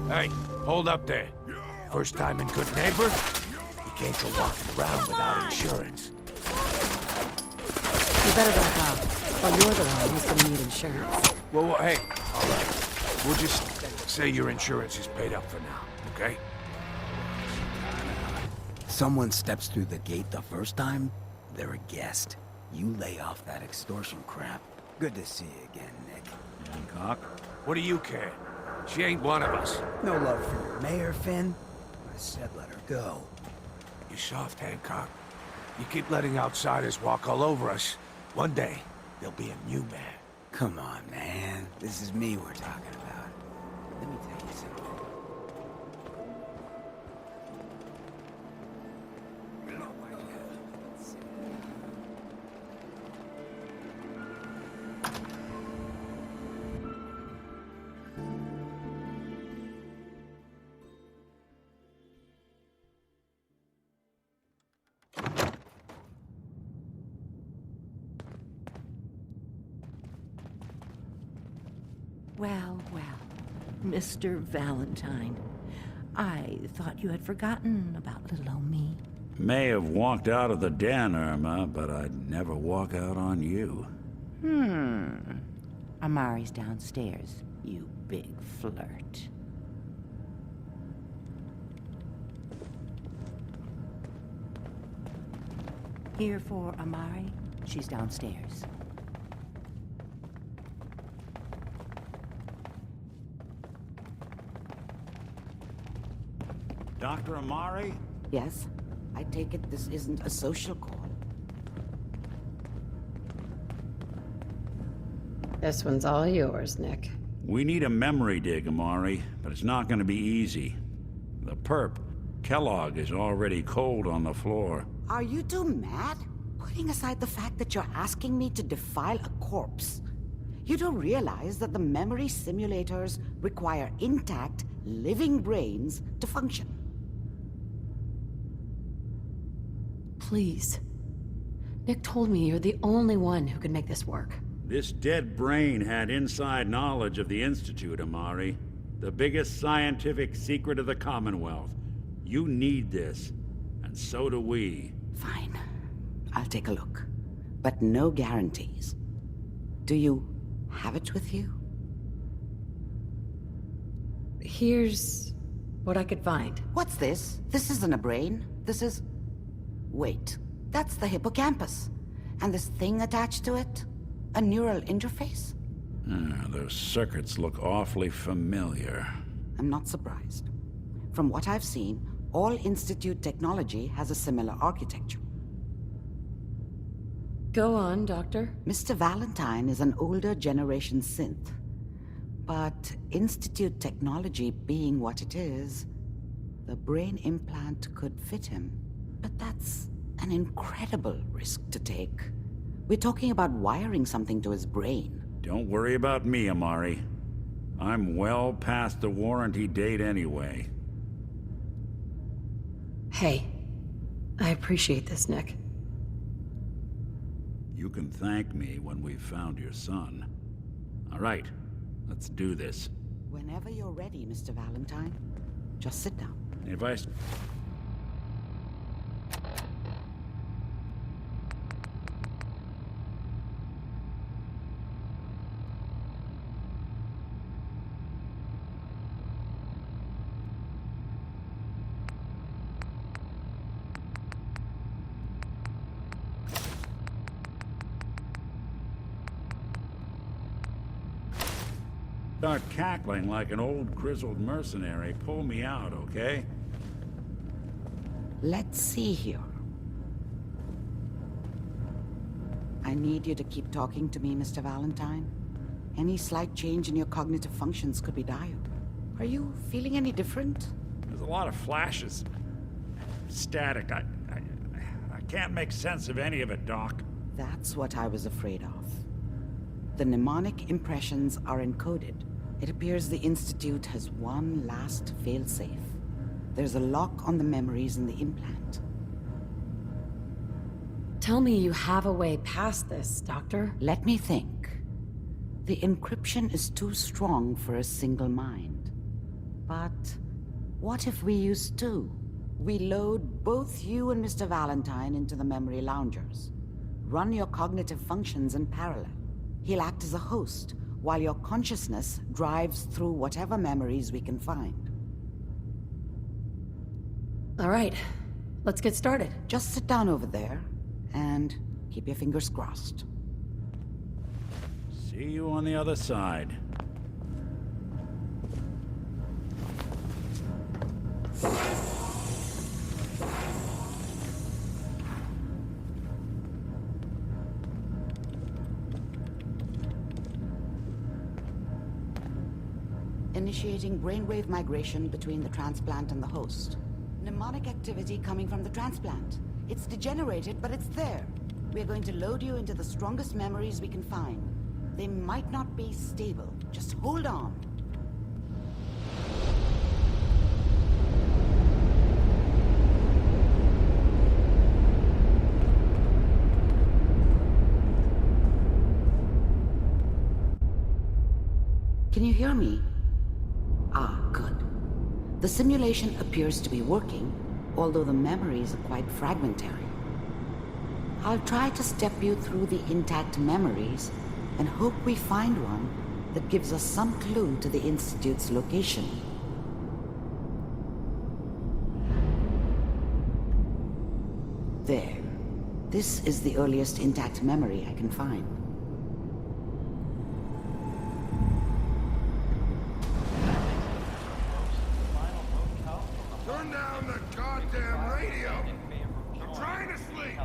Hey, hold up there. First time in Good Neighbor? You can't go walking around without insurance. You better back off, or you're the one who's gonna need insurance. Well, hey, all right. We'll just say your insurance is paid up for now, okay? Someone steps through the gate the first time, they're a guest. You lay off that extortion crap. Good to see you again, Nick. Hancock? What do you care? She ain't one of us. No love for your mayor, Finn? I said let her go. You soft, Hancock. You keep letting outsiders walk all over us. One day, there'll be a new man. Come on, man. This is me we're talking about. Let me tell you something. You know why you have to Well, well, Mr. Valentine. I thought you had forgotten about little old me. May have walked out of the den, Irma, but I'd never walk out on you. Amari's downstairs, you big flirt. Here for Amari. She's downstairs. Dr. Amari? Yes? I take it this isn't a social call. This one's all yours, Nick. We need a memory dig, Amari, but it's not going to be easy. The perp, Kellogg, is already cold on the floor. Are you two mad? Putting aside the fact that you're asking me to defile a corpse, you don't realize that the memory simulators require intact, living brains to function. Please. Nick told me you're the only one who can make this work. This dead brain had inside knowledge of the Institute, Amari. The biggest scientific secret of the Commonwealth. You need this, and so do we. Fine. I'll take a look. But no guarantees. Do you have it with you? Here's what I could find. What's this? This isn't a brain. This is... Wait. That's the hippocampus. And this thing attached to it? A neural interface? Those circuits look awfully familiar. I'm not surprised. From what I've seen, all Institute technology has a similar architecture. Go on, Doctor. Mr. Valentine is an older generation synth. But Institute technology being what it is, the brain implant could fit him. But that's an incredible risk to take. We're talking about wiring something to his brain. Don't worry about me, Amari. I'm well past the warranty date anyway. Hey, I appreciate this, Nick. You can thank me when we've found your son. All right, let's do this. Whenever you're ready, Mr. Valentine. Just sit down. If I... Start cackling like an old grizzled mercenary. Pull me out, okay? Let's see here. I need you to keep talking to me, Mr. Valentine. Any slight change in your cognitive functions could be dire. Are you feeling any different? There's a lot of flashes. Static. I can't make sense of any of it, Doc. That's what I was afraid of. The mnemonic impressions are encoded. It appears the Institute has one last failsafe. There's a lock on the memories in the implant. Tell me you have a way past this, Doctor. Let me think. The encryption is too strong for a single mind. But what if we use two? We load both you and Mr. Valentine into the memory loungers. Run your cognitive functions in parallel. He'll act as a host, while your consciousness drives through whatever memories we can find. All right, let's get started. Just sit down over there, and keep your fingers crossed. See you on the other side. Initiating brainwave migration between the transplant and the host. Mnemonic activity coming from the transplant. It's degenerated, but it's there. We're going to load you into the strongest memories we can find. They might not be stable. Just hold on. Can you hear me? Ah, good. The simulation appears to be working, although the memories are quite fragmentary. I'll try to step you through the intact memories and hope we find one that gives us some clue to the Institute's location. There. This is the earliest intact memory I can find. Turn down the goddamn radio! I'm trying to sleep!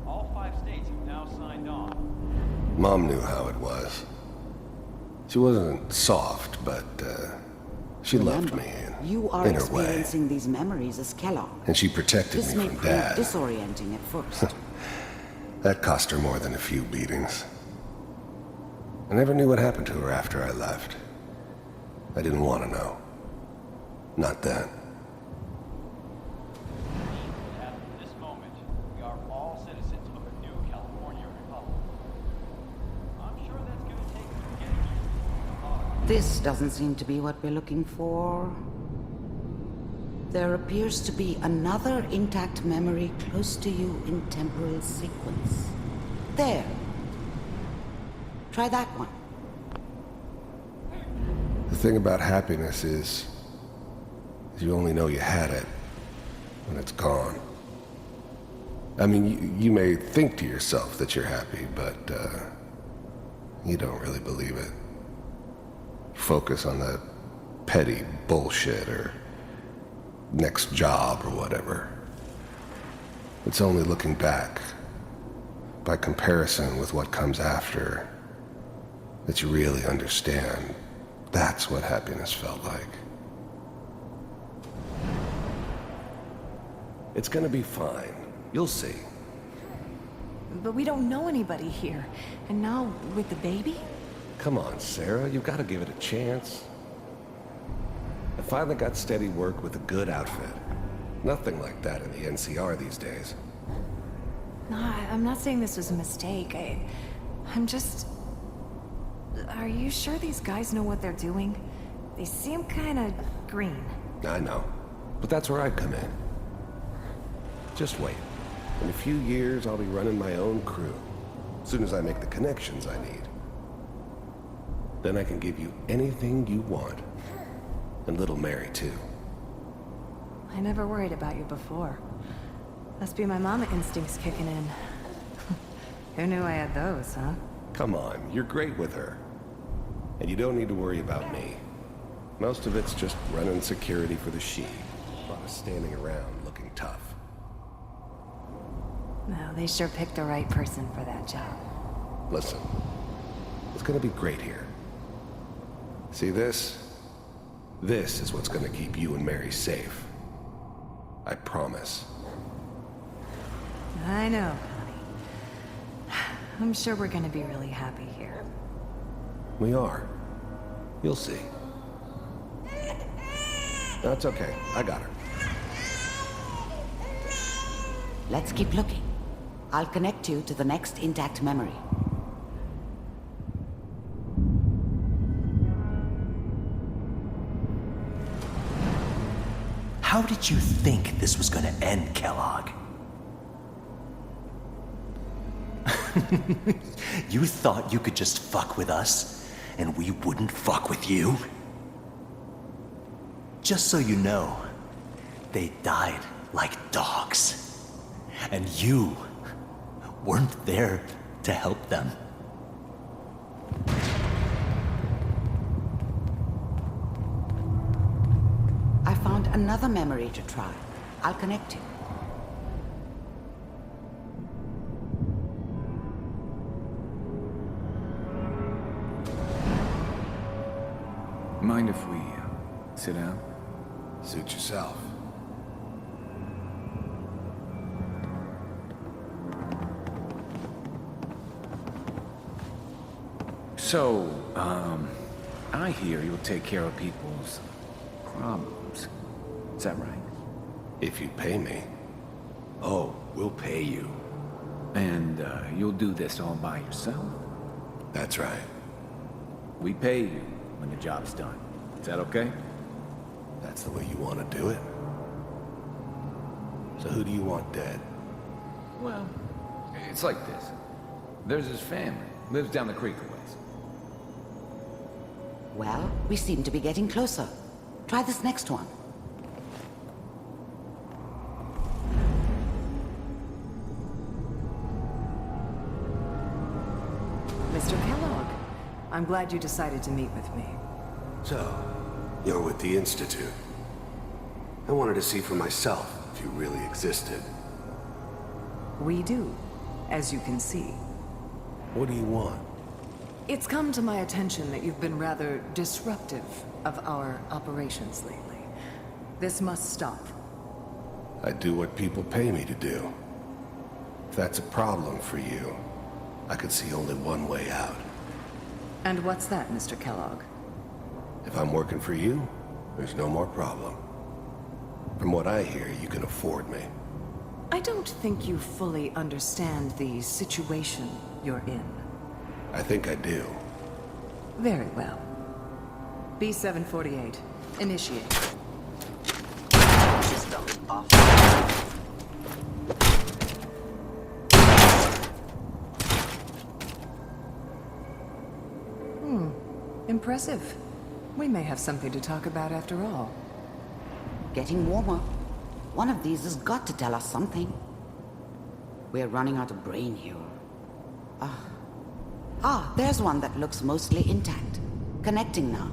All 5 states have now signed on. Mom knew how it was. She wasn't soft, but she loved me You are in her way. experiencing these memories as Kellogg. And she protected This me may from prove Dad. disorienting at first. That cost her more than a few beatings. I never knew what happened to her after I left. I didn't want to know. Not then. At this moment, we are all citizens of a new California republic. I'm sure that's going to take some getting used to. This doesn't seem to be what we're looking for. There appears to be another intact memory close to you in temporal sequence. There. Try that one. The thing about happiness is you only know you had it when it's gone. I mean, you may think to yourself that you're happy, but you don't really believe it. Focus on that petty bullshit or next job or whatever. It's only looking back, by comparison with what comes after, that you really understand. That's what happiness felt like. It's gonna be fine. You'll see. But we don't know anybody here. And now, with the baby? Come on, Sarah, you've got to give it a chance. I finally got steady work with a good outfit. Nothing like that in the NCR these days. No, I'm not saying this was a mistake. I'm just... Are you sure these guys know what they're doing? They seem kinda green. I know, but that's where I come in. Just wait. In a few years, I'll be running my own crew. As soon as I make the connections I need. Then I can give you anything you want. And little Mary, too. I never worried about you before. Must be my mama instincts kicking in. Who knew I had those, huh? Come on, you're great with her. And you don't need to worry about me. Most of it's just running security for the She. A lot of standing around looking tough. Well, they sure picked the right person for that job. Listen, it's gonna be great here. See this? This is what's gonna keep you and Mary safe. I promise. I know, Connie. I'm sure we're gonna be really happy here. We are. You'll see. That's okay. I got her. Let's keep looking. I'll connect you to the next intact memory. How did you think this was gonna end, Kellogg? You thought you could just fuck with us, and we wouldn't fuck with you? Just so you know, they died like dogs. And you weren't there to help them. I found another memory to try. I'll connect you. Mind if we sit down? Suit yourself. So, I hear you'll take care of people's problems. Is that right? If you pay me. Oh, we'll pay you. And, you'll do this all by yourself? That's right. We pay you when the job's done. Is that okay? That's the way you want to do it. So who do you want dead? Well, it's like this. There's his family. Lives down the creek a ways. Well, we seem to be getting closer. Try this next one. Mr. Kellogg, I'm glad you decided to meet with me. So, you're with the Institute. I wanted to see for myself if you really existed. We do, as you can see. What do you want? It's come to my attention that you've been rather disruptive of our operations lately. This must stop. I do what people pay me to do. If that's a problem for you, I could see only one way out. And what's that, Mr. Kellogg? If I'm working for you, there's no more problem. From what I hear, you can afford me. I don't think you fully understand the situation you're in. I think I do. Very well. B-748, initiate. System off. Impressive. We may have something to talk about after all. Getting warmer. One of these has got to tell us something. We're running out of brain here. There's one that looks mostly intact. Connecting now.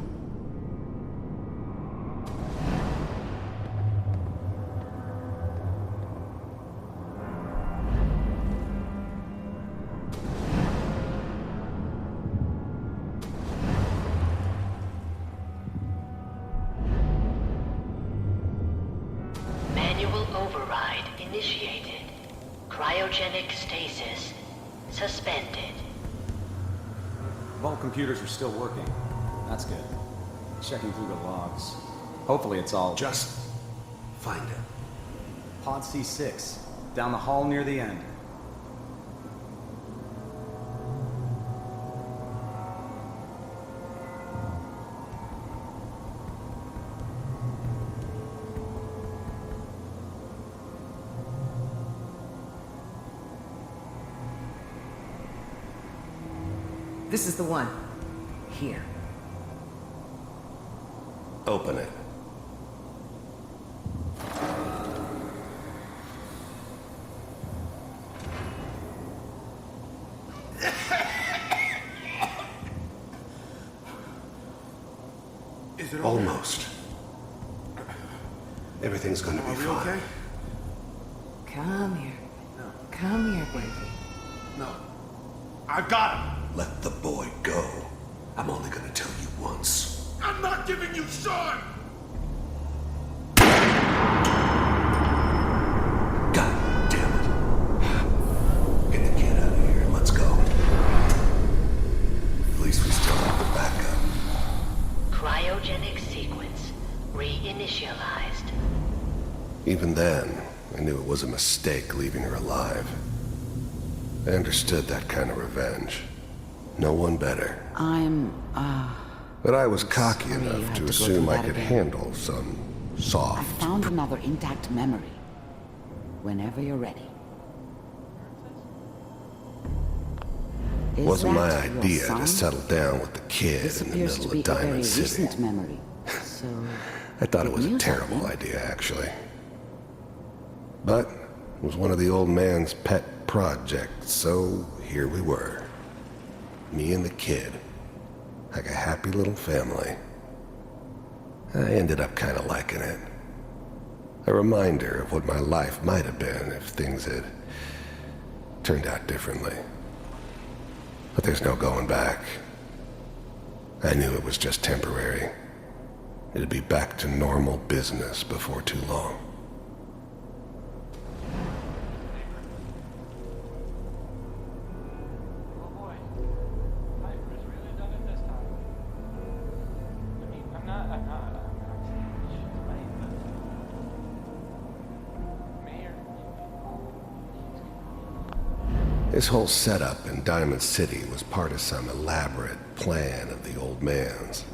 Manual override initiated. Cryogenic stasis suspended. Vault computers are still working. That's good. Checking through the logs. Hopefully it's all... Just find it. Pod C6. Down the hall near the end. This is the one. Here. Open it. Almost. Everything's gonna be fine. Okay? Come here. Come here, baby. No. I've got him! Let the boy go. I'm only gonna tell you once. I'm not giving you Sean! God damn it. Get the kid out of here and let's go. At least we still have the backup. Cryogenic sequence reinitialized. Even then, I knew it was a mistake leaving her alive. I understood that kind of revenge. No one better. But I was cocky sorry you enough had to to go assume through I that could again. handle some soft... I found another intact memory. Whenever you're ready. Is Wasn't my that your idea son? to settle down with the kid This in the appears middle to be of a very Diamond City. recent memory. So I thought it was a news, terrible huh? idea, actually. But it was one of the old man's pet projects, so here we were. Me and the kid. Like a happy little family. I ended up kind of liking it. A reminder of what my life might have been if things had turned out differently. But there's no going back. I knew it was just temporary. It'd be back to normal business before too long. Oh boy. Piper's really done it this time. I mean, I'm not she's right, but Mayor, This whole setup in Diamond City was part of some elaborate plan of the old man's.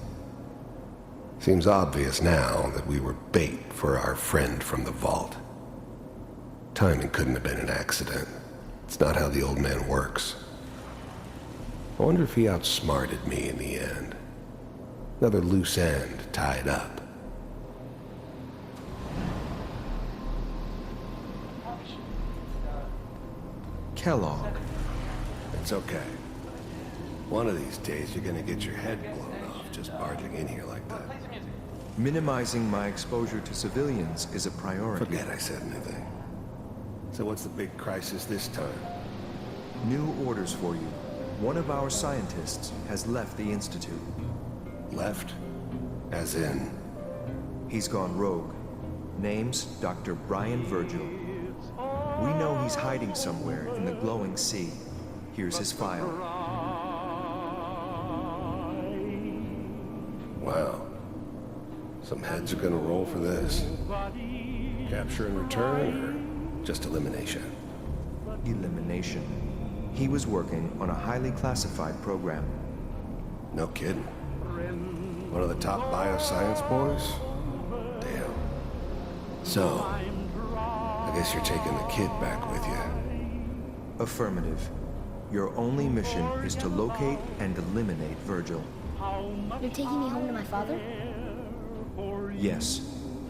Seems obvious now that we were bait for our friend from the vault. Timing couldn't have been an accident. It's not how the old man works. I wonder if he outsmarted me in the end. Another loose end tied up. Kellogg. It's okay. One of these days you're gonna get your head blown off just barging in here like that. Minimizing my exposure to civilians is a priority. Forget I said anything. So what's the big crisis this time? New orders for you. One of our scientists has left the Institute. Left? As in? He's gone rogue. Name's Dr. Brian Virgil. We know he's hiding somewhere in the glowing sea. Here's his file. Wow. Some heads are gonna roll for this. Capture and return, or just elimination? Elimination. He was working on a highly classified program. No kidding. One of the top bioscience boys? Damn. So, I guess you're taking the kid back with you. Affirmative. Your only mission is to locate and eliminate Virgil. You're taking me home to my father? Yes.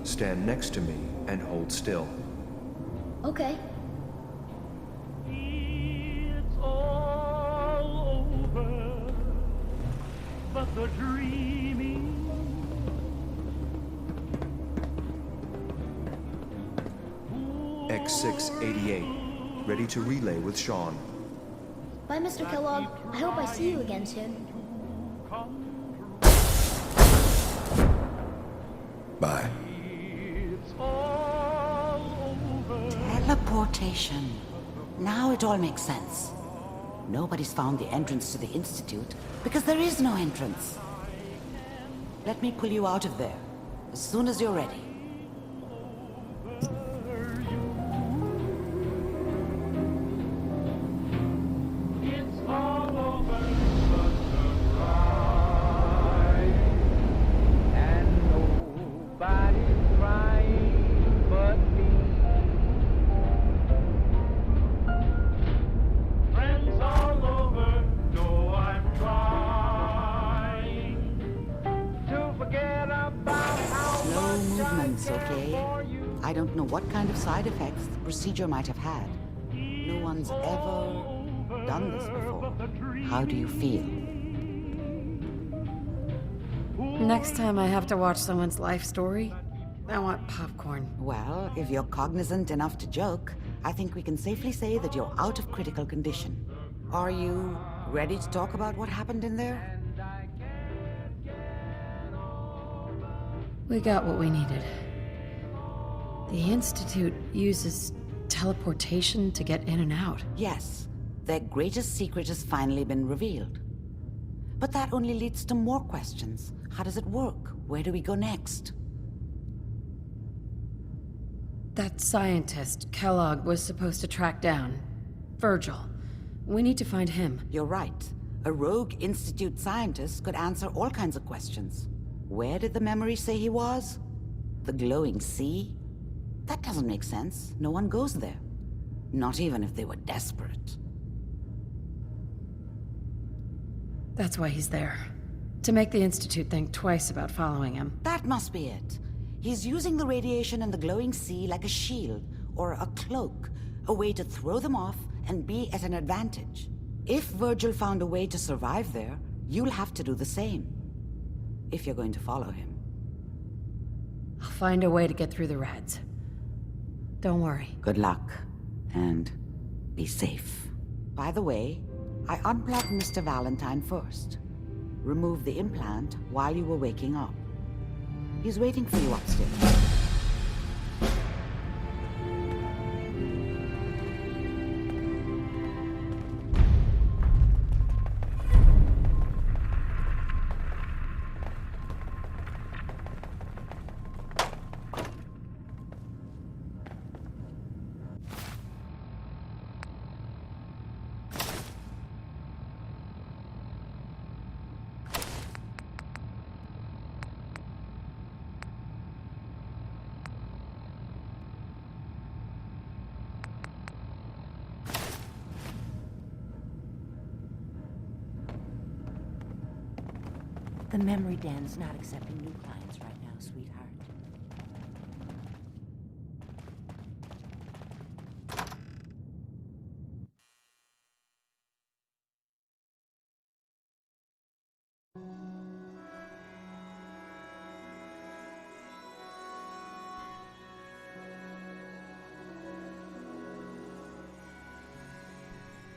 Stand next to me and hold still. Okay. It's all over, but the dreaming. X688. Ready to relay with Sean. Bye, Mr. Kellogg. I hope I see you again soon. Bye. Teleportation. Now it all makes sense. Nobody's found the entrance to the Institute because there is no entrance. Let me pull you out of there as soon as you're ready. It's all over, but the cry, and nobody's crying but me. Friends all over, though I'm trying to forget about how Slow movements, okay? I don't know what kind of side effects the procedure might have had. No one's ever done this before. How do you feel? Next time I have to watch someone's life story, I want popcorn. Well, if you're cognizant enough to joke, I think we can safely say that you're out of critical condition. Are you ready to talk about what happened in there? We got what we needed. The Institute uses teleportation to get in and out. Yes, their greatest secret has finally been revealed. But that only leads to more questions. How does it work? Where do we go next? That scientist, Kellogg, was supposed to track down. Virgil. We need to find him. You're right. A rogue Institute scientist could answer all kinds of questions. Where did the memory say he was? The glowing sea? That doesn't make sense. No one goes there. Not even if they were desperate. That's why he's there. To make the Institute think twice about following him. That must be it. He's using the radiation and the glowing sea like a shield, or a cloak, a way to throw them off and be at an advantage. If Virgil found a way to survive there, you'll have to do the same. If you're going to follow him. I'll find a way to get through the rats. Don't worry. Good luck, and be safe. By the way, I unplugged Mr. Valentine first. Removed the implant while you were waking up. He's waiting for you upstairs. The memory den's not accepting new clients right now.